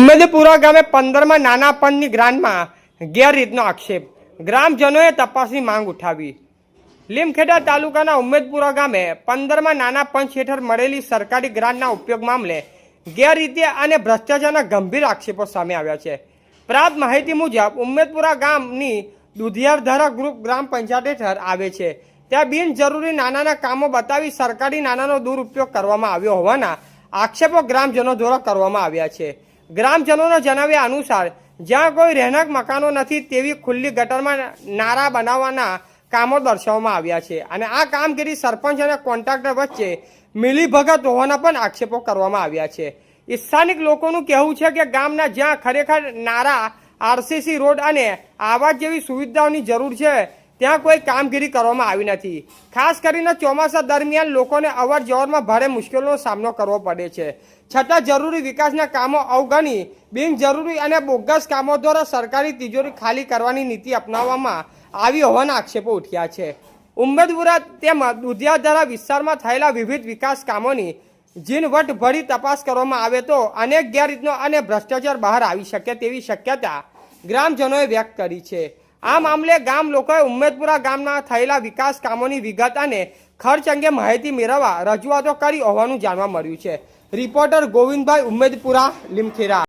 ઉમેદપુરા ગામે 15માં નાના પંચની ગ્રાન્ટમાં ગેરરીતનો આક્ષેપ, ગ્રામજનોએ તપાસની માંગ ઉઠાવી। લીમખેડા તાલુકાના ઉમેદપુરા ગામે 15માં નાના પંચ હેઠળ મળેલી સરકારી ગ્રાન્ટના ઉપયોગ મામલે ગેરરીતિ અને ભ્રષ્ટાચારના ગંભીર આક્ષેપો સામે આવ્યા છે। પ્રાપ્ત માહિતી મુજબ ઉમેદપુરા ગામની દુધિયારધારા ગ્રુપ ગ્રામ પંચાયત હેઠળ આવે છે। ત્યાં બિનજરૂરી નાના કામો બતાવી સરકારી નાણાંનો દુરુપયોગ કરવામાં આવ્યો હોવાના આક્ષેપો ગ્રામજનો દ્વારા કરવામાં આવ્યા છે। ગ્રામજનોના જણાવ્યા અનુસાર જ્યાં કોઈ રહેણાંક મકાનો નથી તેવી ખુલ્લી ગટરમાં નારા બનાવવાના કામો દર્શાવવામાં આવ્યા છે અને આ કામગીરી સરપંચ અને કોન્ટ્રાક્ટર વચ્ચે મિલીભગત હોવાના પણ આક્ષેપો કરવામાં આવ્યા છે। સ્થાનિક લોકોનું કહેવું છે કે ગામના જ્યાં ખરેખર નારા, આરસીસી રોડ અને આવાસ જેવી સુવિધાઓની જરૂર છે ત્યાં કોઈ કામગીરી કરવામાં આવી નથી। ખાસ કરીને ચોમાસા દરમિયાન લોકોને અવર જવરમાં ભારે મુશ્કેલીનો સામનો કરવો પડે છે, છતાં જરૂરી વિકાસના કામો અવગણી બિનજરૂરી અને બોગસ કામો દ્વારા સરકારી તિજોરી ખાલી કરવાની નીતિ અપનાવવામાં આવી હોવાના આક્ષેપો ઉઠ્યા છે। ઉમેદપુરા તેમજ દુધિયાધારા વિસ્તારમાં થયેલા વિવિધ વિકાસ કામોની ઝીણવટ ભરી તપાસ કરવામાં આવે તો અનેક ગેરરીતિનો અને ભ્રષ્ટાચાર બહાર આવી શકે તેવી શક્યતા ગ્રામજનોએ વ્યક્ત કરી છે। આ મામલે ગામ લોકોએ ઉમેદપુરા ગામના થયેલા વિકાસ કામોની વિગત અને ખર્ચ અંગે માહિતી મેળવવા રજૂઆતો કરી હોવાનું જાણવા મળ્યું છે। રિપોર્ટર ગોવિંદભાઈ, ઉમેદપુરા, લીમખેડા।